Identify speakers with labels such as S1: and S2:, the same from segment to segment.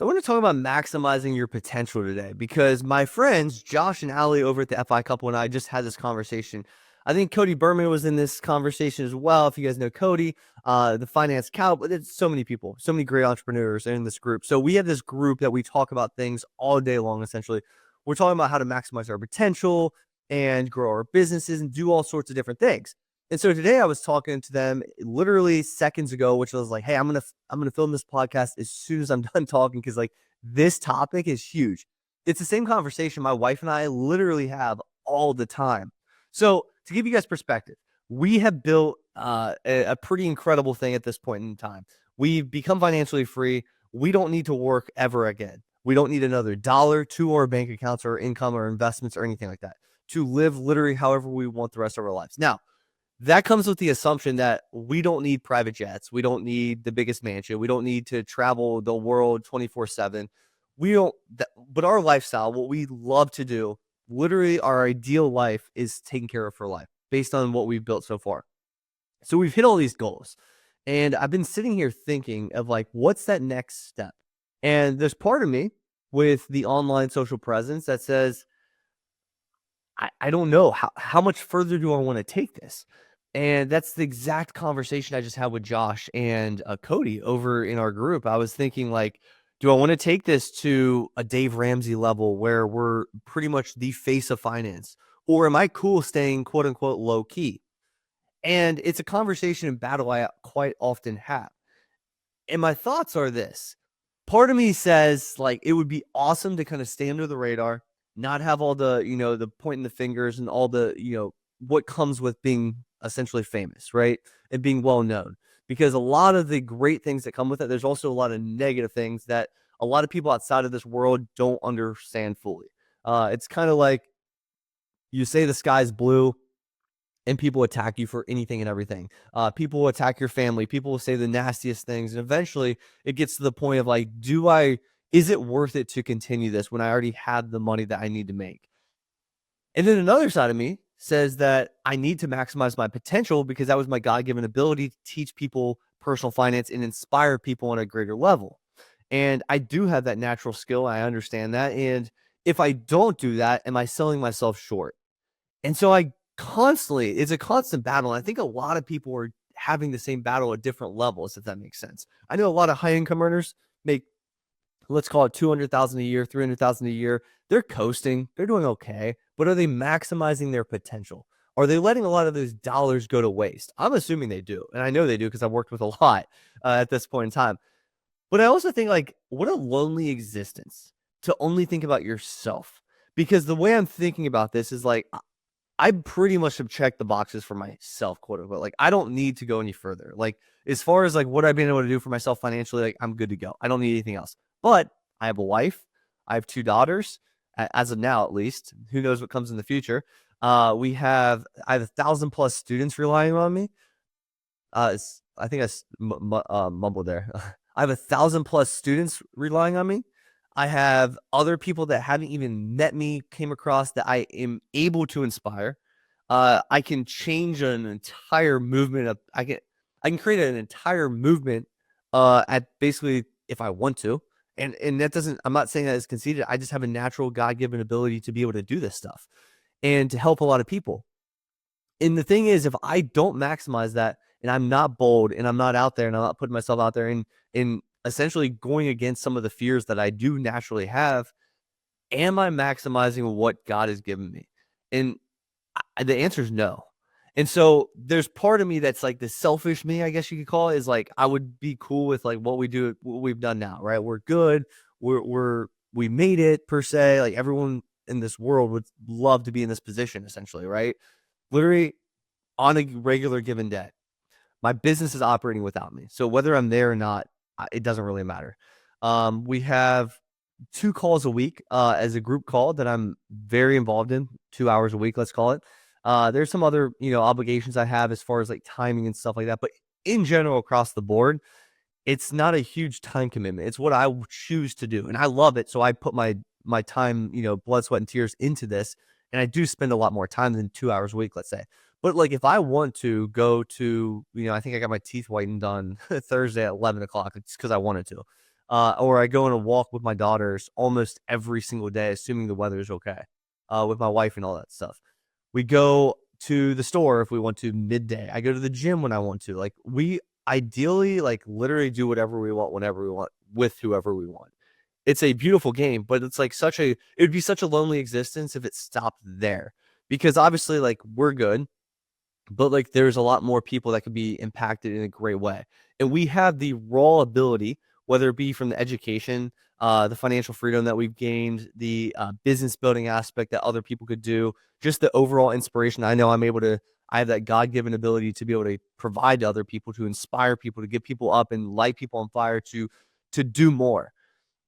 S1: So I want to talk about maximizing your potential today because my friends, Josh and Allie over at the FI Couple and I just had this conversation. I think Cody Berman was in this conversation as well. If you guys know Cody, the finance cow, but it's so many people, so many great entrepreneurs in this group. So we have this group that we talk about things all day long, essentially. We're talking about how to maximize our potential and grow our businesses and do all sorts of different things. And so today I was talking to them literally seconds ago, which was like, hey, I'm gonna film this podcast as soon as I'm done talking because like this topic is huge. It's the same conversation my wife and I literally have all the time. So to give you guys perspective, we have built a pretty incredible thing at this point in time. We've become financially free. We don't need to work ever again. We don't need another dollar to our bank accounts or income or investments or anything like that to live literally however we want the rest of our lives. Now, that comes with the assumption that we don't need private jets. We don't need the biggest mansion. We don't need to travel the world 24/7. We don't, but our lifestyle, what we love to do, literally our ideal life is taking care of for life based on what we've built so far. So we've hit all these goals. And I've been sitting here thinking of like, what's that next step? And there's part of me with the online social presence that says, I don't know how much further do I want to take this? And that's the exact conversation I just had with Josh and Cody over in our group. I was thinking like, do I want to take this to a Dave Ramsey level where we're pretty much the face of finance? Or am I cool staying quote unquote low key? And it's a conversation and battle I quite often have. And my thoughts are this. Part of me says like it would be awesome to kind of stay under the radar, not have all the, the pointing the fingers and all the, what comes with being essentially famous, right? And being well known. Because a lot of the great things that come with it, there's also a lot of negative things that a lot of people outside of this world don't understand fully. It's kind of like you say the sky's blue and people attack you for anything and everything. People will attack your family. People will say the nastiest things. And eventually it gets to the point of like, is it worth it to continue this when I already had the money that I need to make? And then another side of me says that I need to maximize my potential because that was my God-given ability to teach people personal finance and inspire people on a greater level. And I do have that natural skill. I understand that. And if I don't do that, am I selling myself short? And so it's a constant battle. And I think a lot of people are having the same battle at different levels, if that makes sense. I know a lot of high income earners make, let's call it 200,000 a year, 300,000 a year. They're coasting. They're doing okay. But are they maximizing their potential? Are they letting a lot of those dollars go to waste? I'm assuming they do. And I know they do because I've worked with a lot at this point in time. But I also think like, what a lonely existence to only think about yourself. Because the way I'm thinking about this is like, I pretty much have checked the boxes for myself, quote unquote. Like, I don't need to go any further. Like, as far as like what I've been able to do for myself financially, like I'm good to go. I don't need anything else. But I have a wife. I have 2 daughters, as of now, at least. Who knows what comes in the future? I have 1,000+ students relying on me. I think I mumbled there. I have 1,000+ students relying on me. I have other people that haven't even met me, came across that I am able to inspire. I can change an entire movement I can create an entire movement at basically if I want to. And that doesn't, I'm not saying that it's conceited. I just have a natural God-given ability to be able to do this stuff and to help a lot of people. And the thing is, if I don't maximize that and I'm not bold and I'm not out there and I'm not putting myself out there and essentially going against some of the fears that I do naturally have, am I maximizing what God has given me? And the answer is no. And so there's part of me that's like the selfish me, I guess you could call it, is like, I would be cool with like what we've done now, right? We're good. We made it per se. Like everyone in this world would love to be in this position essentially, right? Literally on a regular given day, my business is operating without me. So whether I'm there or not, it doesn't really matter. We have 2 calls a week as a group call that I'm very involved in, 2 hours a week, let's call it. There's some other, obligations I have as far as like timing and stuff like that. But in general, across the board, it's not a huge time commitment. It's what I choose to do. And I love it. So I put my time, blood, sweat, and tears into this. And I do spend a lot more time than 2 hours a week, let's say. But like if I want to go to, I think I got my teeth whitened on Thursday at 11 o'clock. It's because I wanted to. or I go on a walk with my daughters almost every single day, assuming the weather is okay, with my wife and all that stuff. We go to the store if we want to midday. I go to the gym when I want to. Like, we ideally, like, literally do whatever we want whenever we want with whoever we want. It's a beautiful game, but it's like it would be such a lonely existence if it stopped there. Because obviously, like, we're good, but like there's a lot more people that could be impacted in a great way. And we have the raw ability, whether it be from the education, the financial freedom that we've gained, the business building aspect that other people could do, just the overall inspiration. I know I have that God given ability to be able to provide to other people, to inspire people, to get people up and light people on fire to do more.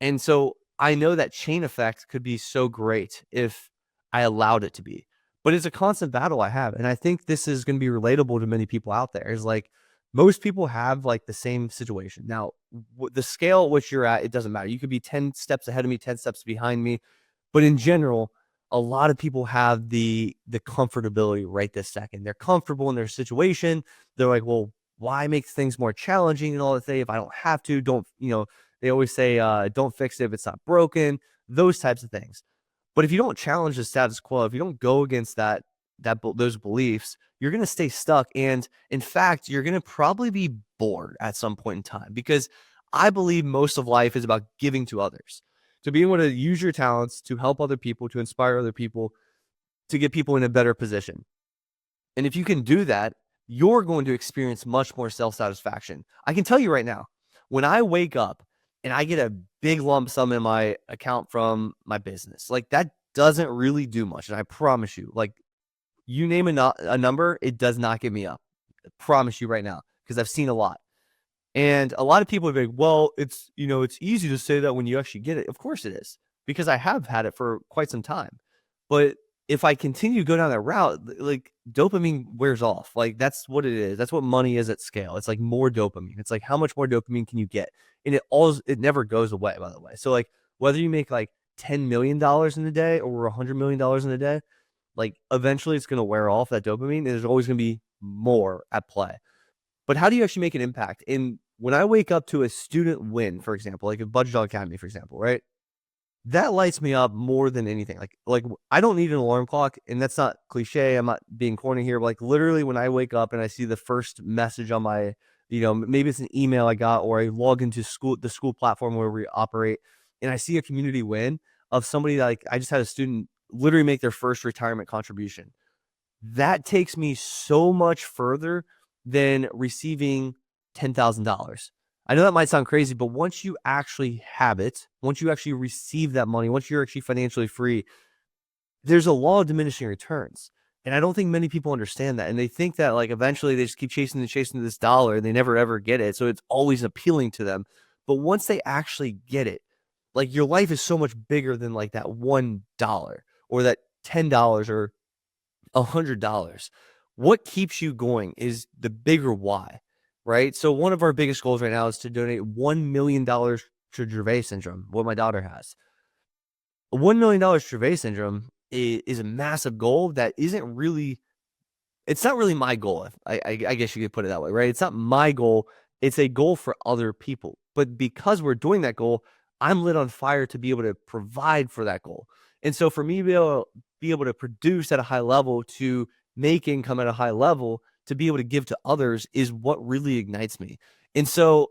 S1: And so I know that chain effect could be so great if I allowed it to be. But it's a constant battle I have. And I think this is going to be relatable to many people out there. Is like most people have like the same situation. Now, the scale at which you're at, it doesn't matter. You could be 10 steps ahead of me, 10 steps behind me. But in general, a lot of people have the comfortability right this second. They're comfortable in their situation. They're like, well, why make things more challenging and all that thing if I don't have to? Don't, they always say, don't fix it if it's not broken, those types of things. But if you don't challenge the status quo, if you don't go against those beliefs, you're going to stay stuck. And in fact, you're going to probably be bored at some point in time, because I believe most of life is about giving to others, to be able to use your talents to help other people, to inspire other people, to get people in a better position. And if you can do that, you're going to experience much more self-satisfaction. I can tell you right now, when I wake up and I get a big lump sum in my account from my business, like that doesn't really do much. And I promise you, like, you name a number, it does not get me up. I promise you right now, because I've seen a lot. And a lot of people are like, well, it's easy to say that when you actually get it. Of course it is, because I have had it for quite some time. But if I continue to go down that route, like dopamine wears off. Like that's what it is. That's what money is at scale. It's like more dopamine. It's like how much more dopamine can you get? And it never goes away, by the way. So like whether you make like $10 million in a day or $100 million in a day, like eventually it's going to wear off that dopamine. And there's always going to be more at play. But how do you actually make an impact? And when I wake up to a student win, for example, like a Budget Dog Academy, for example, right? That lights me up more than anything. Like I don't need an alarm clock, and that's not cliche. I'm not being corny here, but like literally when I wake up and I see the first message on my, maybe it's an email I got, or I log into the school platform where we operate, and I see a community win of somebody that, like, I just had a student literally make their first retirement contribution. That takes me so much further than receiving $10,000. I know that might sound crazy, but once you actually have it, once you actually receive that money, once you're actually financially free, there's a law of diminishing returns. And I don't think many people understand that. And they think that like eventually they just keep chasing this dollar and they never ever get it. So it's always appealing to them. But once they actually get it, like your life is so much bigger than like that $1 or that $10 or $100. What keeps you going is the bigger why, right? So one of our biggest goals right now is to donate $1 million to Dravet syndrome, what my daughter has. $1 million Dravet syndrome is a massive goal that isn't really, it's not really my goal. I guess you could put it that way, right? It's not my goal. It's a goal for other people. But because we're doing that goal, I'm lit on fire to be able to provide for that goal. And so for me to be able to produce at a high level, to make income at a high level, to be able to give to others is what really ignites me. And so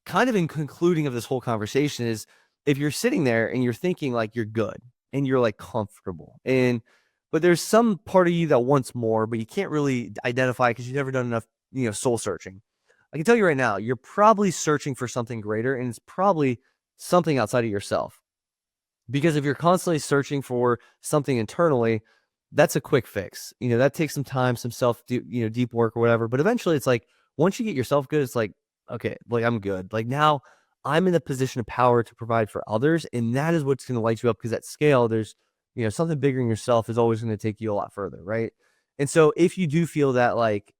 S1: kind of in concluding of this whole conversation is, if you're sitting there and you're thinking like you're good and you're like comfortable, but there's some part of you that wants more, but you can't really identify because you've never done enough, soul searching. I can tell you right now, you're probably searching for something greater, and it's probably something outside of yourself. Because if you're constantly searching for something internally, that's a quick fix. That takes some time, some deep work or whatever. But eventually it's like, once you get yourself good, it's like, okay, like I'm good. Like now I'm in a position of power to provide for others. And that is what's going to light you up, because at scale, there's, something bigger than yourself is always going to take you a lot further. Right. And so if you do feel that like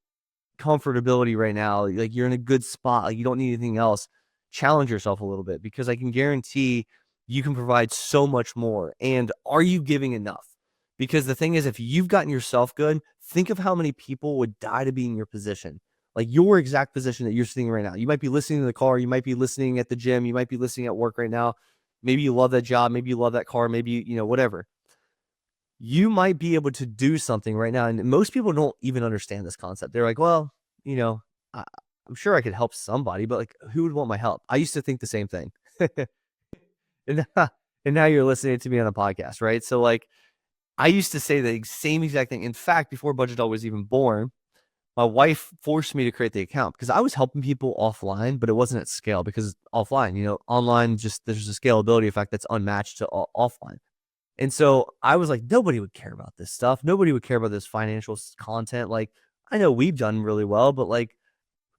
S1: comfortability right now, like you're in a good spot, like you don't need anything else, challenge yourself a little bit, because I can guarantee you can provide so much more. And are you giving enough? Because the thing is, if you've gotten yourself good, think of how many people would die to be in your position. like your exact position that you're sitting right now. You might be listening in the car. You might be listening at the gym. You might be listening at work right now. Maybe you love that job. Maybe you love that car. Maybe, whatever. You might be able to do something right now. And most people don't even understand this concept. They're like, well, I, I'm sure I could help somebody, but like, who would want my help? I used to think the same thing. and, and now you're listening to me on a podcast, right? So like, I used to say the same exact thing. In fact, before Budget Dog was even born, my wife forced me to create the account because I was helping people offline, but it wasn't at scale because offline, online, just there's a scalability effect that's unmatched to offline. And so I was like, nobody would care about this stuff. Nobody would care about this financial content. Like, I know we've done really well, but like,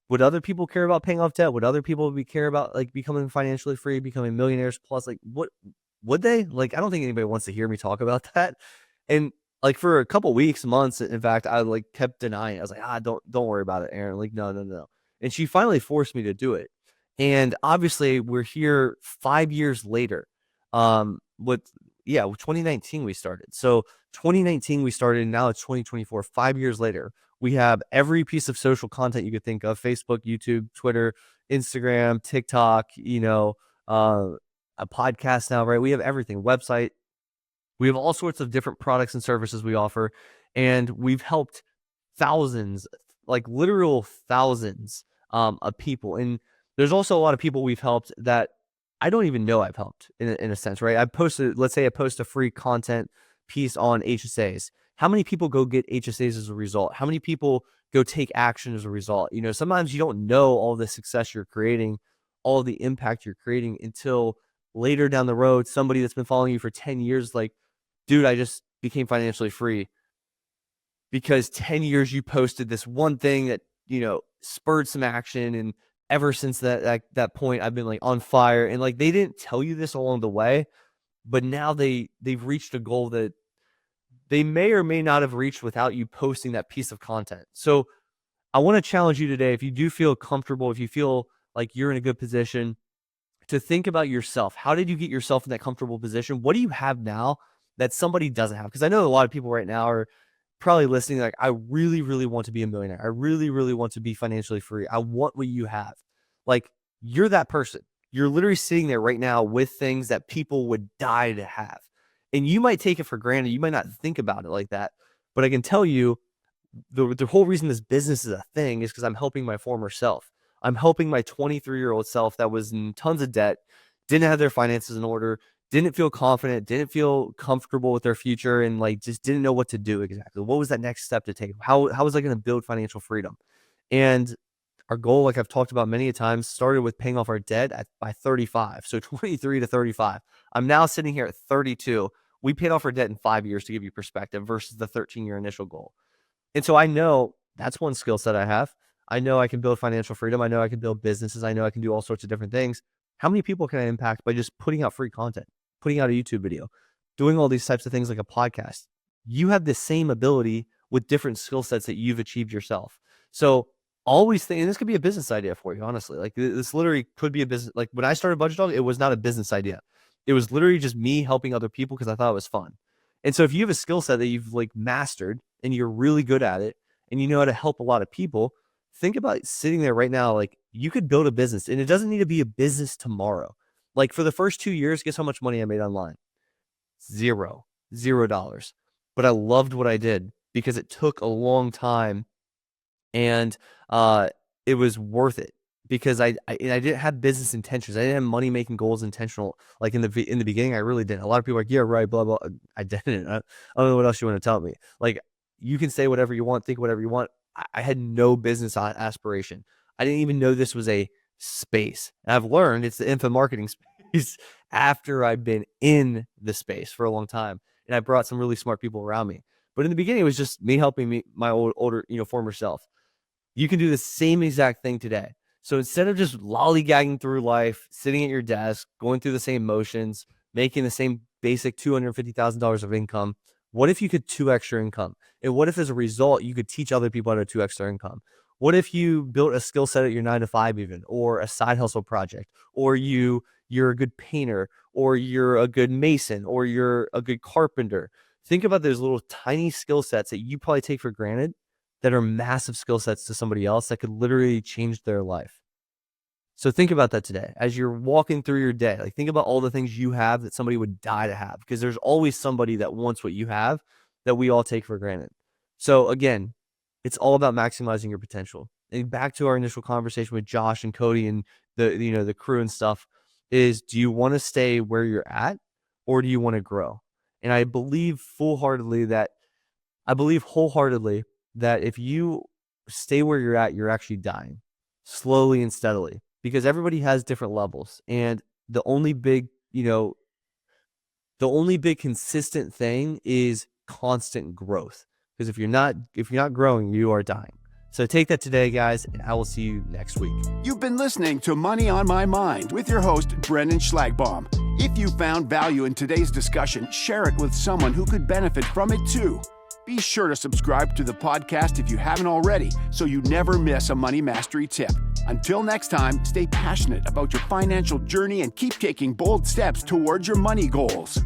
S1: would other people care about paying off debt? Would other people care about like becoming financially free, becoming millionaires plus? Like, what would they? Like, I don't think anybody wants to hear me talk about that. And like for a couple weeks, months, in fact, I like kept denying it. I was like, don't worry about it, Aaron. Like, no, no, no. And she finally forced me to do it. And obviously, we're here 5 years later. With 2019 we started. So 2019 we started, and now it's 2024. 5 years later, we have every piece of social content you could think of: Facebook, YouTube, Twitter, Instagram, TikTok. A podcast now, right? We have everything. Website. We have all sorts of different products and services we offer, and we've helped thousands, like literal thousands, of people. And there's also a lot of people we've helped that I don't even know I've helped in a sense, right? Let's say I post a free content piece on HSAs. How many people go get HSAs as a result? How many people go take action as a result? Sometimes you don't know all the success you're creating, all the impact you're creating until later down the road, somebody that's been following you for 10 years, like, dude, I just became financially free because 10 years you posted this one thing that, spurred some action. And ever since that point, I've been like on fire. And like, they didn't tell you this along the way, but now they've reached a goal that they may or may not have reached without you posting that piece of content. So I want to challenge you today. If you do feel comfortable, if you feel like you're in a good position, to think about yourself. How did you get yourself in that comfortable position? What do you have now that somebody doesn't have? Because I know a lot of people right now are probably listening like, I really, really want to be a millionaire. I really, really want to be financially free. I want what you have. Like, you're that person. You're literally sitting there right now with things that people would die to have. And you might take it for granted. You might not think about it like that. But I can tell you, the whole reason this business is a thing is because I'm helping my former self. I'm helping my 23-year-old self that was in tons of debt, didn't have their finances in order, didn't feel confident, didn't feel comfortable with their future, and like just didn't know what to do exactly. What was that next step to take? How was I going to build financial freedom? And our goal, like I've talked about many a times, started with paying off our debt by 35. So 23 to 35. I'm now sitting here at 32. We paid off our debt in 5 years, to give you perspective, versus the 13-year initial goal. And so I know that's one skill set I have. I know I can build financial freedom. I know I can build businesses. I know I can do all sorts of different things. How many people can I impact by just putting out free content, putting out a YouTube video, doing all these types of things like a podcast? You have the same ability with different skill sets that you've achieved yourself. So always think, and this could be a business idea for you, honestly. Like, this literally could be a business. Like, when I started Budget Dog, it was not a business idea. It was literally just me helping other people because I thought it was fun. And so if you have a skill set that you've like mastered and you're really good at it and you know how to help a lot of people, think about sitting there right now. Like, you could build a business, and it doesn't need to be a business tomorrow. Like, for the first 2 years, guess how much money I made online? $0. But I loved what I did because it took a long time, and it was worth it because I didn't have business intentions. I didn't have money making goals intentional. Like in the beginning, I really didn't. A lot of people are like, yeah, right, blah, blah. I didn't. I don't know what else you want to tell me. Like, you can say whatever you want, think whatever you want. I had no business aspiration. I didn't even know this was a space. And I've learned it's the info marketing space after I've been in the space for a long time. And I brought some really smart people around me. But in the beginning, it was just me helping my older, former self. You can do the same exact thing today. So instead of just lollygagging through life, sitting at your desk, going through the same motions, making the same basic $250,000 of income, what if you could 2x your income? And what if as a result, you could teach other people how to 2x their income? What if you built a skill set at your 9 to 5 even, or a side hustle project, or you're a good painter, or you're a good mason, or you're a good carpenter? Think about those little tiny skill sets that you probably take for granted that are massive skill sets to somebody else that could literally change their life. So think about that today. As you're walking through your day, like think about all the things you have that somebody would die to have, because there's always somebody that wants what you have that we all take for granted. So again, it's all about maximizing your potential. And back to our initial conversation with Josh and Cody and the crew and stuff is, do you want to stay where you're at or do you want to grow? And I believe wholeheartedly that if you stay where you're at, you're actually dying slowly and steadily, because everybody has different levels. And the only big consistent thing is constant growth. Because if you're not growing, you are dying. So take that today, guys, and I will see you next week.
S2: You've been listening to Money on My Mind with your host, Brendan Schlagbaum. If you found value in today's discussion, share it with someone who could benefit from it too. Be sure to subscribe to the podcast if you haven't already, so you never miss a money mastery tip. Until next time, stay passionate about your financial journey and keep taking bold steps towards your money goals.